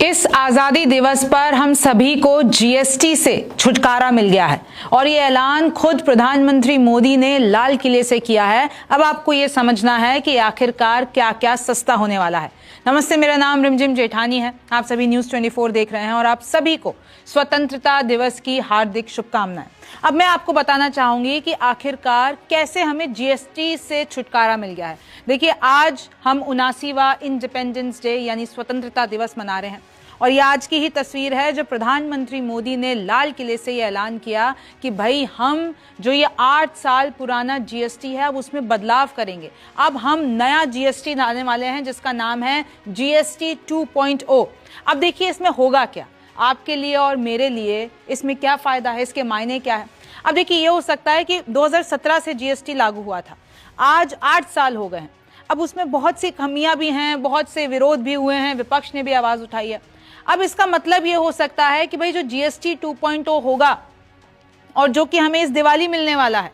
इस आज़ादी दिवस पर हम सभी को जीएसटी से छुटकारा मिल गया है और ये ऐलान खुद प्रधानमंत्री मोदी ने लाल किले से किया है। अब आपको ये समझना है कि आखिरकार क्या क्या सस्ता होने वाला है। नमस्ते, मेरा नाम रिमझिम जेठानी है। आप सभी न्यूज़ 24 देख रहे हैं और आप सभी को स्वतंत्रता दिवस की हार्दिक शुभकामनाएं। अब मैं आपको बताना चाहूंगी कि आखिरकार कैसे हमें जीएसटी से छुटकारा मिल गया है। देखिए, आज हम 79वां इंडिपेंडेंस डे यानी स्वतंत्रता दिवस मना रहे हैं और ये आज की ही तस्वीर है जब प्रधानमंत्री मोदी ने लाल किले से ये ऐलान किया कि भाई हम जो ये 8 साल पुराना जीएसटी है अब उसमें बदलाव करेंगे। अब हम नया जीएसटी लाने वाले हैं जिसका नाम है जीएसटी 2.0। अब देखिए, इसमें होगा क्या आपके लिए और मेरे लिए, इसमें क्या फायदा है, इसके मायने क्या है। अब देखिए, ये हो सकता है कि 2017 से जीएसटी लागू हुआ था, आज 8 साल हो गए हैं। अब उसमें बहुत सी खामियां भी हैं, बहुत से विरोध भी हुए हैं, विपक्ष ने भी आवाज उठाई है। अब इसका मतलब ये हो सकता है कि भाई जो जीएसटी 2.0 होगा और जो कि हमें इस दिवाली मिलने वाला है,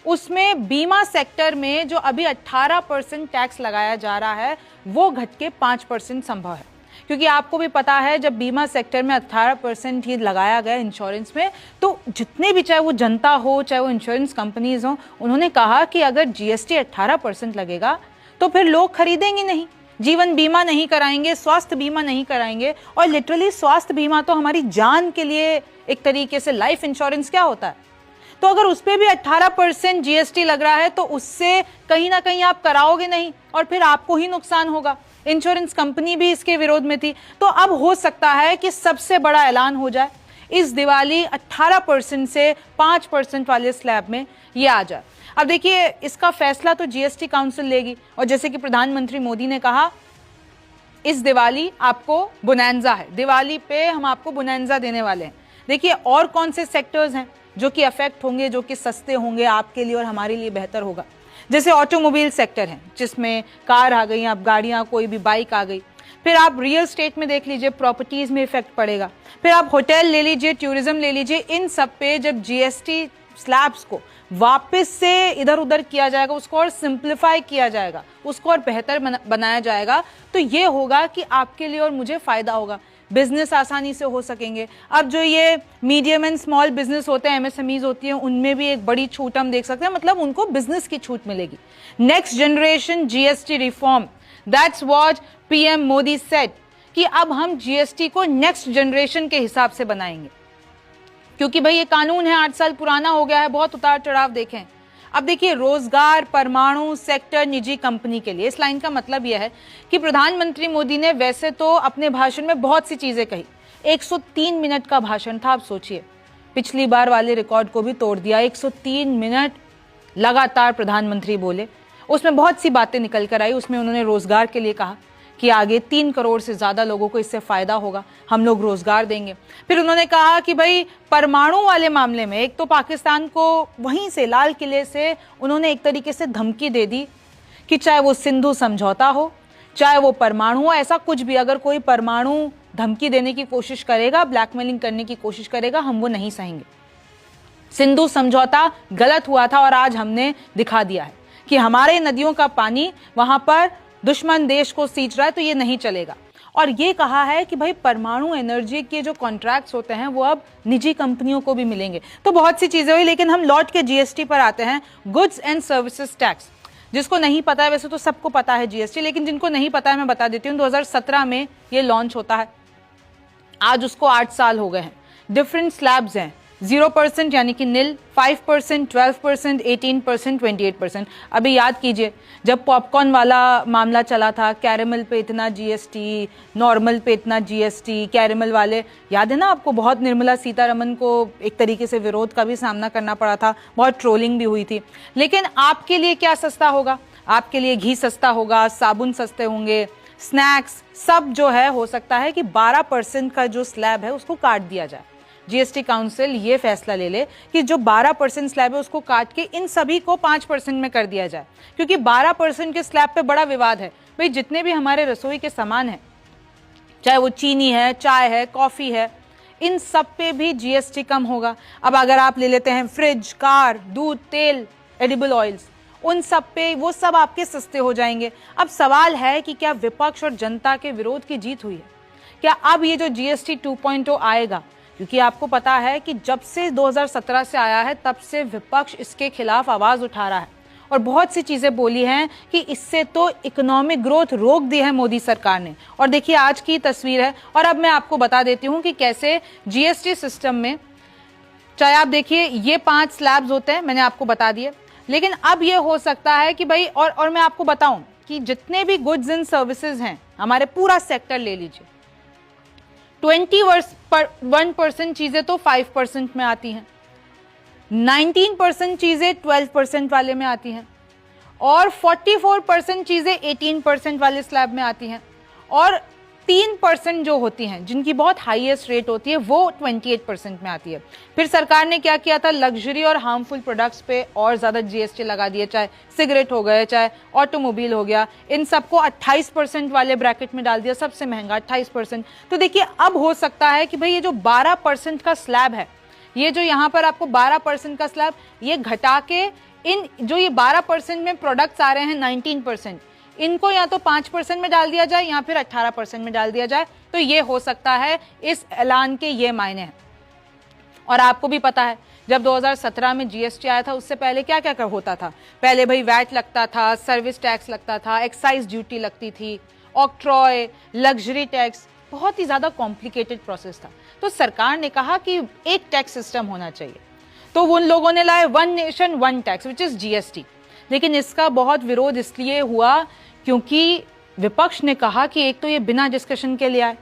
उसमें बीमा सेक्टर में जो अभी 18% टैक्स लगाया जा रहा है वो घट के 5% संभव है। क्योंकि आपको भी पता है, जब बीमा सेक्टर में 18% ही लगाया गया इंश्योरेंस में, तो जितने भी, चाहे वो जनता हो चाहे वो इंश्योरेंस कंपनीज हो, उन्होंने कहा कि अगर जीएसटी 18% लगेगा तो फिर लोग खरीदेंगे नहीं, जीवन बीमा नहीं कराएंगे, स्वास्थ्य बीमा नहीं कराएंगे। और लिटरली स्वास्थ्य बीमा तो हमारी जान के लिए एक तरीके से लाइफ इंश्योरेंस क्या होता है। तो अगर उस पर भी 18% जीएसटी लग रहा है तो उससे कहीं ना कहीं आप कराओगे नहीं और फिर आपको ही नुकसान होगा। इंश्योरेंस कंपनी भी इसके विरोध में थी। तो अब हो सकता है कि सबसे बड़ा ऐलान हो जाए, इस दिवाली 18% से 5% वाले स्लैब में ये आ जाए। अब देखिए, इसका फैसला तो जीएसटी काउंसिल लेगी और जैसे कि प्रधानमंत्री मोदी ने कहा, इस दिवाली आपको बोनैंजा है, दिवाली पे हम आपको बोनैंजा देने वाले हैं। देखिए, और कौन से सेक्टर्स हैं जो कि अफेक्ट होंगे, जो कि सस्ते होंगे आपके लिए और हमारे लिए बेहतर होगा। जैसे ऑटोमोबाइल सेक्टर है जिसमें कार आ गई, आप गाड़ियां, कोई भी बाइक आ गई। फिर आप रियल एस्टेट में देख लीजिए, प्रॉपर्टीज में इफेक्ट पड़ेगा। फिर आप होटल ले लीजिए, टूरिज्म ले लीजिए। इन सब पे जब जीएसटी स्लैब्स को वापस से इधर उधर किया जाएगा, उसको और सिंप्लीफाई किया जाएगा, उसको और बेहतर बनाया जाएगा, तो ये होगा कि आपके लिए और मुझे फायदा होगा। बिजनेस आसानी से हो सकेंगे। अब जो ये मीडियम एंड स्मॉल बिजनेस होते हैं, एमएसएमईज होती हैं, उनमें भी एक बड़ी छूट हम देख सकते हैं, मतलब उनको बिजनेस की छूट मिलेगी। Next generation GST reform, that's what PM Modi said कि अब हम जीएसटी को नेक्स्ट जनरेशन के हिसाब से बनाएंगे। क्योंकि भाई ये कानून है 8 साल पुराना हो गया है, बहुत उतार चढ़ाव देखें। अब देखिए, रोजगार, परमाणु सेक्टर, निजी कंपनी के लिए, इस लाइन का मतलब यह है कि प्रधानमंत्री मोदी ने वैसे तो अपने भाषण में बहुत सी चीजें कही। 103 मिनट का भाषण था। आप सोचिए, पिछली बार वाले रिकॉर्ड को भी तोड़ दिया। 103 मिनट लगातार प्रधानमंत्री बोले, उसमें बहुत सी बातें निकल कर आई। उसमें उन्होंने रोजगार के लिए कहा कि आगे 3 करोड़ से ज्यादा लोगों को इससे फायदा होगा, हम लोग रोजगार देंगे। फिर उन्होंने कहा कि भाई परमाणु वाले मामले में एक तो पाकिस्तान को वहीं से, लाल किले से, उन्होंने एक तरीके से धमकी दे दी कि चाहे वो सिंधु समझौता हो, चाहे वो परमाणु हो, ऐसा कुछ भी, अगर कोई परमाणु धमकी देने की कोशिश करेगा, ब्लैकमेलिंग करने की कोशिश करेगा, हम वो नहीं सहेंगे। सिंधु समझौता गलत हुआ था और आज हमने दिखा दिया है कि हमारे नदियों का पानी वहां पर दुश्मन देश को सींच रहा है, तो ये नहीं चलेगा। और ये कहा है कि भाई परमाणु एनर्जी के जो कॉन्ट्रैक्ट्स होते हैं वो अब निजी कंपनियों को भी मिलेंगे। तो बहुत सी चीजें हुई, लेकिन हम लौट के जीएसटी पर आते हैं। गुड्स एंड सर्विसेज टैक्स, जिसको नहीं पता है, वैसे तो सबको पता है जीएसटी, लेकिन जिनको नहीं पता है मैं बता देती हूँ। 2017 में ये लॉन्च होता है, आज उसको 8 साल हो गए हैं। डिफरेंट स्लैब्स हैं, 0% यानी कि नील, 5%, 12%, 18%, 28%। अभी याद कीजिए, जब पॉपकॉर्न वाला मामला चला था, कैरेमल पे इतना जीएसटी, नॉर्मल पे इतना जीएसटी, कैरेमल वाले, याद है ना आपको, बहुत निर्मला सीतारमन को एक तरीके से विरोध का भी सामना करना पड़ा था, बहुत ट्रोलिंग भी हुई थी। लेकिन आपके लिए क्या सस्ता होगा? आपके लिए घी सस्ता होगा, साबुन सस्ते होंगे, स्नैक्स सब जो है, हो सकता है कि 12% का जो स्लैब है उसको काट दिया जाए। जीएसटी काउंसिल ये फैसला ले ले कि जो 12% स्लैब है उसको काट के इन सभी को 5% में कर दिया जाए। क्योंकि 12% के स्लैब पे बड़ा विवाद है। भाई जितने भी हमारे रसोई के सामान हैं, चाहे वो चीनी है, चाय है, कॉफी है, इन सब पे भी जीएसटी कम होगा। अब अगर आप ले लेते हैं फ्रिज, कार, दूध, तेल, एडिबल ऑयल्स, उन सब पे वो सब आपके सस्ते हो जाएंगे। अब सवाल है कि क्या विपक्ष और जनता के विरोध की जीत हुई है? क्या अब ये जो जीएसटी 2.0 आएगा, क्योंकि आपको पता है कि जब से 2017 से आया है तब से विपक्ष इसके खिलाफ आवाज उठा रहा है और बहुत सी चीजें बोली हैं कि इससे तो इकोनॉमिक ग्रोथ रोक दी है मोदी सरकार ने। और देखिए आज की तस्वीर है और अब मैं आपको बता देती हूं कि कैसे जीएसटी सिस्टम में, चाहे आप देखिए ये 5 स्लैब्स होते हैं, मैंने आपको बता दिए, लेकिन अब ये हो सकता है कि भाई और मैं आपको बताऊं कि जितने भी गुड्स एंड सर्विसेज हैं, हमारे पूरा सेक्टर ले लीजिए, 21% चीजें तो 5% में आती हैं, 19% चीजें 12% वाले में आती हैं और 44% चीजें 18% वाले स्लैब में आती हैं और 3% जो होती हैं जिनकी बहुत हाईएस्ट रेट होती है वो 28% में आती है। फिर सरकार ने क्या किया था, लग्जरी और हार्मफुल प्रोडक्ट्स पे और ज्यादा जीएसटी लगा दिए, चाहे सिगरेट हो गए, चाहे ऑटोमोबाइल हो गया, इन सबको 28% वाले ब्रैकेट में डाल दिया, सबसे महंगा 28%। तो देखिए अब हो सकता है कि भाई ये जो 12% का स्लैब है, ये जो यहाँ पर आपको 12% का स्लैब, ये घटा के इन जो ये 12% में प्रोडक्ट्स आ रहे हैं 19%, इनको या तो 5% में डाल दिया जाए या फिर 18% में डाल दिया जाए। तो ये हो सकता है, इस ऐलान के ये मायने हैं। और आपको भी पता है जब 2017 में जीएसटी आया था उससे पहले क्या क्या होता था। पहले भाई वैट लगता था, सर्विस टैक्स लगता था, एक्साइज ड्यूटी लगती थी, ऑक्ट्रॉय, लग्जरी टैक्स, बहुत ही ज्यादा कॉम्प्लिकेटेड प्रोसेस था। तो सरकार ने कहा कि एक टैक्स सिस्टम होना चाहिए, तो उन लोगों ने लाए one nation one tax which is GST. लेकिन इसका बहुत विरोध इसलिए हुआ क्योंकि विपक्ष ने कहा कि एक तो ये बिना डिस्कशन के लिए आए,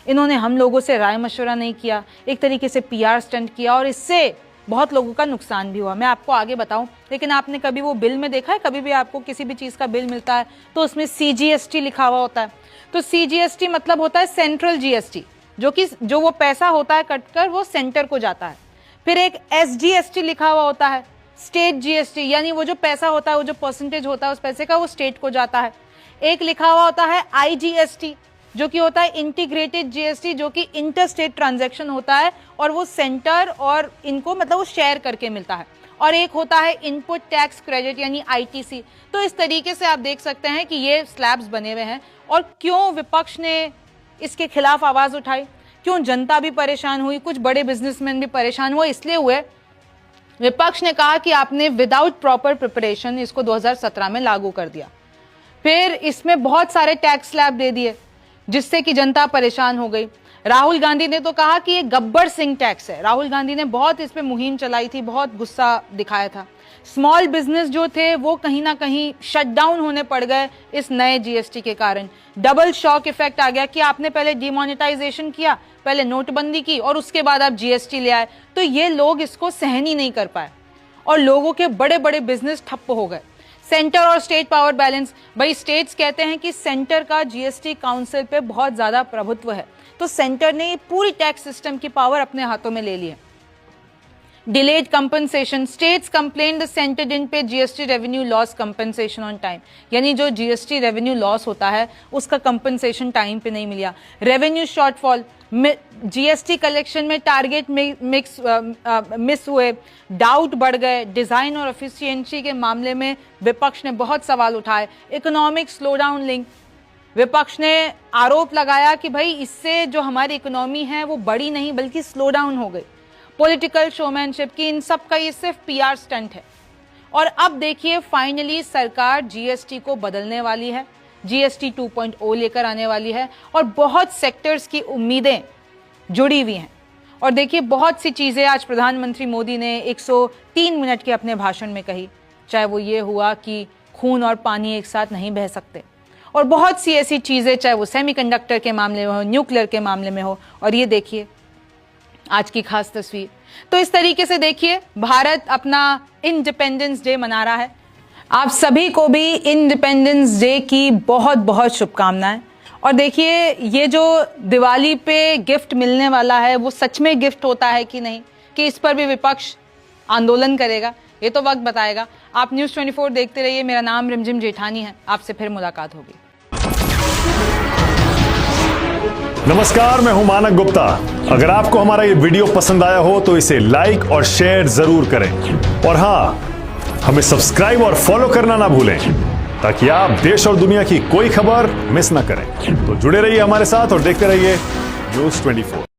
इन्होंने हम लोगों से राय मशवरा नहीं किया, एक तरीके से पीआर स्टंट किया और इससे बहुत लोगों का नुकसान भी हुआ। मैं आपको आगे बताऊं, लेकिन आपने कभी वो बिल में देखा है, कभी भी आपको किसी भी चीज का बिल मिलता है तो उसमें सीजीएसटी लिखा हुआ होता है। तो सीजीएसटी मतलब होता है सेंट्रल जीएसटी, जो वो पैसा होता है कटकर वो सेंटर को जाता है। फिर एक एसजीएसटी लिखा हुआ होता है, स्टेट जीएसटी, यानी वो जो पैसा होता है, वो जो परसेंटेज होता है उस पैसे का, वो स्टेट को जाता है। एक लिखा हुआ होता है आईजीएसटी, जो कि होता है इंटीग्रेटेड जीएसटी, जो कि इंटर स्टेट ट्रांजैक्शन होता है और वो सेंटर और इनको मतलब वो शेयर करके मिलता है। और एक होता है इनपुट टैक्स क्रेडिट यानी आईटीसी। तो इस तरीके से आप देख सकते हैं कि ये स्लैब्स बने हुए हैं। और क्यों विपक्ष ने इसके खिलाफ आवाज उठाई, क्यों जनता भी परेशान हुई, कुछ बड़े बिजनेसमैन भी परेशान हुए, इसलिए हुए विपक्ष ने कहा कि आपने विदाउट प्रॉपर प्रिपरेशन इसको 2017 में लागू कर दिया। फिर इसमें बहुत सारे टैक्स स्लैब दे दिए जिससे कि जनता परेशान हो गई। राहुल गांधी ने तो कहा कि ये गब्बर सिंह टैक्स है। राहुल गांधी ने बहुत इस पे मुहिम चलाई थी, बहुत गुस्सा दिखाया था। स्मॉल बिजनेस जो थे वो कहीं ना कहीं शटडाउन होने पड़ गए इस नए जीएसटी के कारण। डबल शॉक इफेक्ट आ गया कि आपने पहले डिमोनेटाइजेशन किया, पहले नोटबंदी की और उसके बाद आप जीएसटी ले आए, तो ये लोग इसको सहन ही नहीं कर पाए और लोगों के बड़े बड़े बिजनेस ठप्प हो गए। सेंटर और स्टेट पावर बैलेंस, भाई स्टेट्स कहते हैं कि सेंटर का जीएसटी काउंसिल पे बहुत ज्यादा प्रभुत्व है, तो सेंटर ने पूरी टैक्स सिस्टम की पावर अपने हाथों में ले ली है। Delayed compensation, states complain the centre didn't pay GST revenue loss compensation on time, यानी जो जीएसटी रेवेन्यू लॉस होता है उसका कंपनसेशन टाइम पे नहीं मिला। रेवेन्यू शॉर्टफॉल, जीएसटी कलेक्शन में टारगेट मिस हुए, डाउट बढ़ गए। डिजाइन और एफिशिएंसी के मामले में विपक्ष ने बहुत सवाल उठाए। इकोनॉमिक स्लोडाउन लिंक, विपक्ष ने आरोप लगाया कि भाई इससे जो हमारी इकोनॉमी है वो बढ़ी नहीं बल्कि स्लो डाउन हो गई। पॉलिटिकल शोमैनशिप की, इन सब का ये सिर्फ पीआर स्टंट है। और अब देखिए फाइनली सरकार जीएसटी को बदलने वाली है, जीएसटी 2.0 लेकर आने वाली है और बहुत सेक्टर्स की उम्मीदें जुड़ी हुई हैं। और देखिए बहुत सी चीजें आज प्रधानमंत्री मोदी ने 103 मिनट के अपने भाषण में कही, चाहे वो ये हुआ कि खून और पानी एक साथ नहीं बह सकते, और बहुत सी ऐसी चीजें, चाहे वो सेमीकंडक्टर के मामले में हो, न्यूक्लियर के मामले में हो। और ये देखिए आज की खास तस्वीर। तो इस तरीके से देखिए भारत अपना इंडिपेंडेंस डे मना रहा है। आप सभी को भी इंडिपेंडेंस डे की बहुत बहुत शुभकामनाएं। और देखिए ये जो दिवाली पे गिफ्ट मिलने वाला है वो सच में गिफ्ट होता है कि नहीं, कि इस पर भी विपक्ष आंदोलन करेगा, ये तो वक्त बताएगा। आप न्यूज़ 24 देखते रहिए। मेरा नाम रिमझिम जेठानी है, आपसे फिर मुलाकात होगी। नमस्कार, मैं हूं मानक गुप्ता। अगर आपको हमारा ये वीडियो पसंद आया हो तो इसे लाइक और शेयर जरूर करें और हां, हमें सब्सक्राइब और फॉलो करना ना भूलें ताकि आप देश और दुनिया की कोई खबर मिस ना करें। तो जुड़े रहिए हमारे साथ और देखते रहिए News 24।